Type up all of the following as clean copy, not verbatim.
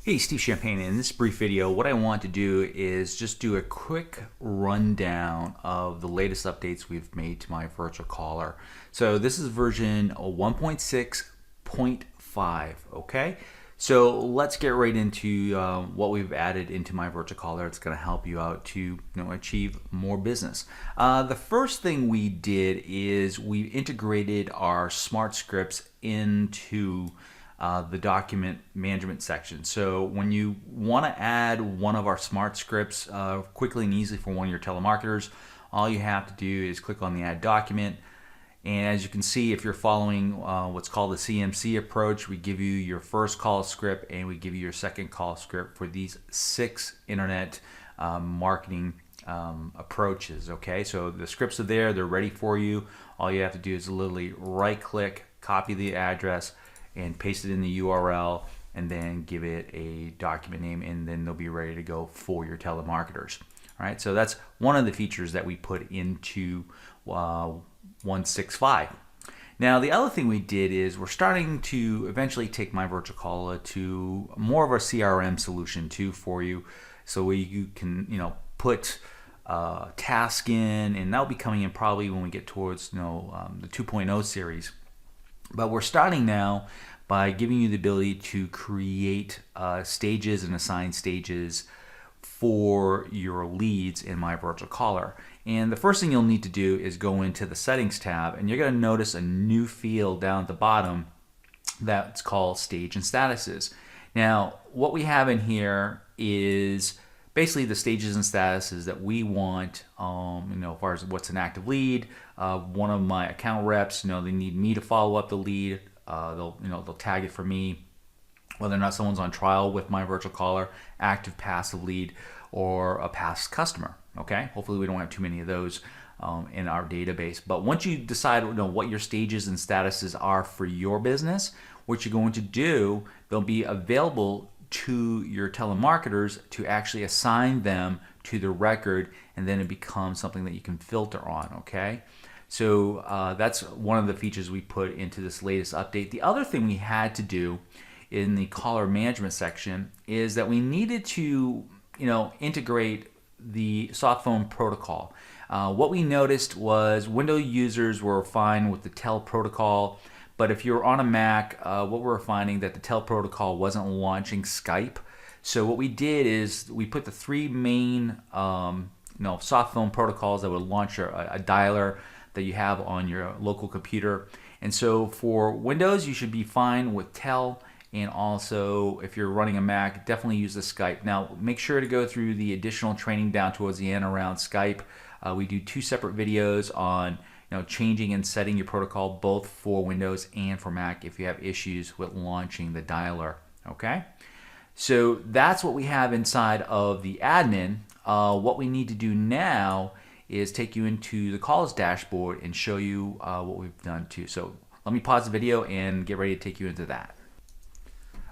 Hey, Steve Champagne. In this brief video, what I want to do is just do a quick rundown of the latest updates we've made to myVirtualCaller. So this is version 1.6.5, okay? So let's get right into what we've added into myVirtualCaller. It's going to help you out to achieve more business. The first thing we did is we integrated our smart scripts into the document management section. So when you want to add one of our smart scripts quickly and easily for one of your telemarketers, all you have to do is click on the add document. And as you can see, if you're following what's called the CMC approach, we give you your first call script and we give you your second call script for these 6 internet marketing approaches. Okay, so the scripts are there, they're ready for you. All you have to do is literally right click, copy the address, and paste it in the URL, and then give it a document name, and then they'll be ready to go for your telemarketers. All right, so that's one of the features that we put into 1.6.5. Now, the other thing we did is we're starting to eventually take myVirtualCaller to more of a CRM solution too for you, so you can put task in, and that'll be coming in probably when we get towards the 2.0 series. But we're starting now by giving you the ability to create stages and assign stages for your leads in myVirtualCaller. And the first thing you'll need to do is go into the settings tab, and you're going to notice a new field down at the bottom that's called stage and statuses. Now, what we have in here is basically the stages and statuses that we want, as far as what's an active lead. One of my account reps, they need me to follow up the lead. They'll tag it for me, whether or not someone's on trial with myVirtualCaller, active, passive lead, or a past customer. Okay, hopefully we don't have too many of those in our database. But once you decide what your stages and statuses are for your business, what you're going to do, they'll be available to your telemarketers to actually assign them to the record, and then it becomes something that you can filter on. Okay, so that's one of the features we put into this latest update. The other thing we had to do in the caller management section is that we needed to integrate the soft phone protocol. What we noticed was Windows users were fine with the tel protocol, but if you're on a Mac, what we're finding that the tel protocol wasn't launching Skype. So what we did is we put the 3 main soft phone protocols that would launch a dialer that you have on your local computer. And so for Windows, you should be fine with tel. And also, if you're running a Mac, definitely use the Skype. Now, make sure to go through the additional training down towards the end around Skype. We do 2 separate videos on changing and setting your protocol both for Windows and for Mac if you have issues with launching the dialer. Okay, so that's what we have inside of the admin. What we need to do now is take you into the calls dashboard and show you what we've done too. So let me pause the video and get ready to take you into that.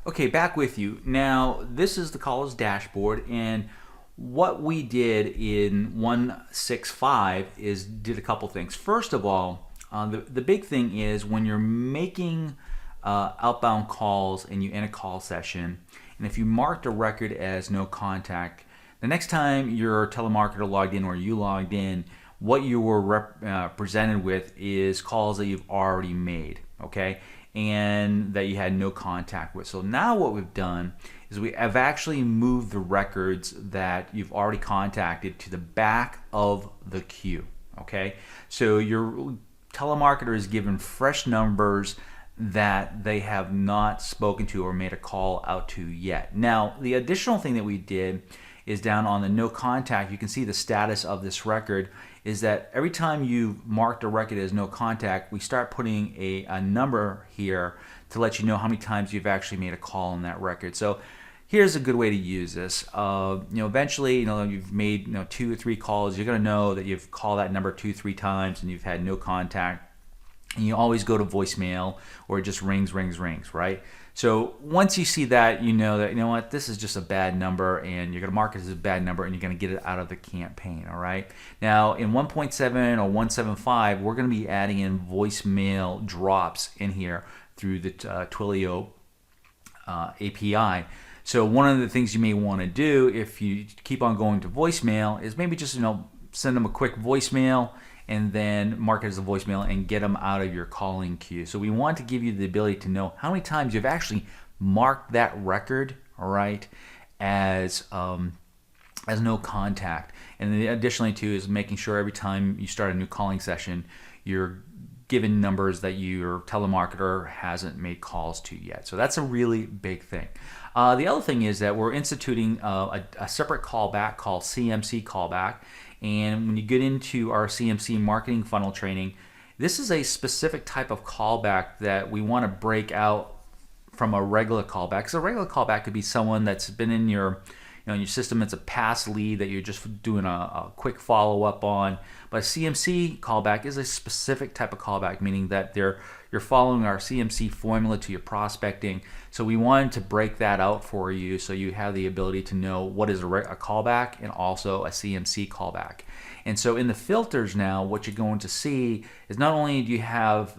Okay, back with you. Now, this is the calls dashboard, and what we did in 1.6.5 is did a couple things. First of all, the big thing is when you're making outbound calls and you end a call session, and if you marked a record as no contact, the next time your telemarketer logged in or you logged in, what you were presented with is calls that you've already made, okay, and that you had no contact with. So now what we've done is we have actually moved the records that you've already contacted to the back of the queue. Okay, so your telemarketer is given fresh numbers that they have not spoken to or made a call out to yet. Now, the additional thing that we did is down on the no contact, you can see the status of this record is that every time you marked a record as no contact, we start putting a number here to let you know how many times you've actually made a call on that record. So here's a good way to use this. Eventually, you've made 2 or 3 calls. You're going to know that you've called that number 2 or 3 times and you've had no contact. And you always go to voicemail or it just rings, right? So once you see that, you know that, this is just a bad number, and you're going to mark it as a bad number, and you're going to get it out of the campaign, all right? Now, in 1.7 or 1.7.5, we're going to be adding in voicemail drops in here through the Twilio API. So one of the things you may want to do if you keep on going to voicemail is maybe just send them a quick voicemail and then mark it as a voicemail and get them out of your calling queue. So we want to give you the ability to know how many times you've actually marked that record, all right, as no contact. And then additionally too is making sure every time you start a new calling session, you're given numbers that your telemarketer hasn't made calls to yet. So that's a really big thing. The other thing is that we're instituting a separate callback called CMC callback. And when you get into our CMC marketing funnel training, this is a specific type of callback that we want to break out from a regular callback. So a regular callback could be someone that's been in your in your system. It's a past lead that you're just doing a quick follow-up on. But a CMC callback is a specific type of callback, meaning that you're following our CMC formula to your prospecting. So we wanted to break that out for you so you have the ability to know what is a callback and also a CMC callback. And so in the filters now, what you're going to see is not only do you have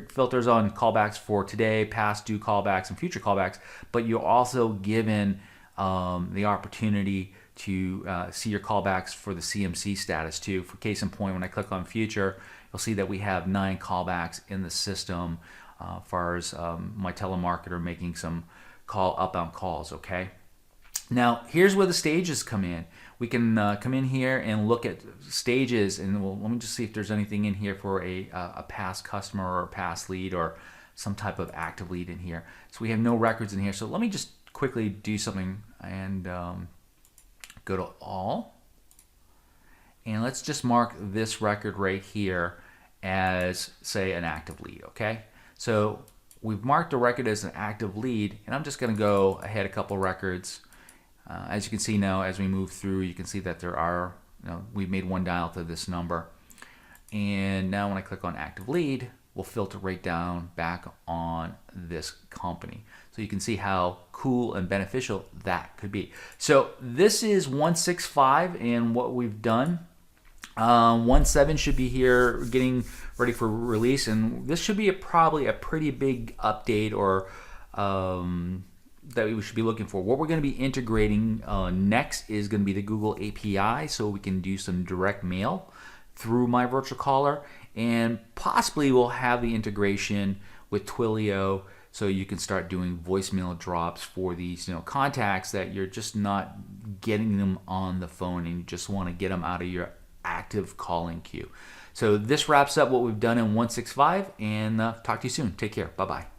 filters on callbacks for today, past due callbacks, and future callbacks, but you're also given the opportunity to see your callbacks for the CMC status too. For case in point, when I click on future, you'll see that we have 9 callbacks in the system as far as my telemarketer making some outbound calls, okay? Now, here's where the stages come in. We can come in here and look at stages, and let me just see if there's anything in here for a past customer or a past lead or some type of active lead in here. So we have no records in here. So let me just quickly do something and go to all. And let's just mark this record right here as, say, an active lead, okay? So we've marked a record as an active lead, and I'm just going to go ahead a couple records. As you can see now, as we move through, you can see that there are, we've made one dial to this number. And now when I click on active lead, we'll filter right down back on this company. So you can see how cool and beneficial that could be. So this is 165 and what we've done. 1.7 should be here getting ready for release, and this should be probably a pretty big update or that we should be looking for. What we're going to be integrating next is going to be the Google API, so we can do some direct mail through myVirtualCaller, and possibly we'll have the integration with Twilio, so you can start doing voicemail drops for these contacts that you're just not getting them on the phone and you just want to get them out of your active calling queue. So this wraps up what we've done in 165, and talk to you soon. Take care. Bye-bye.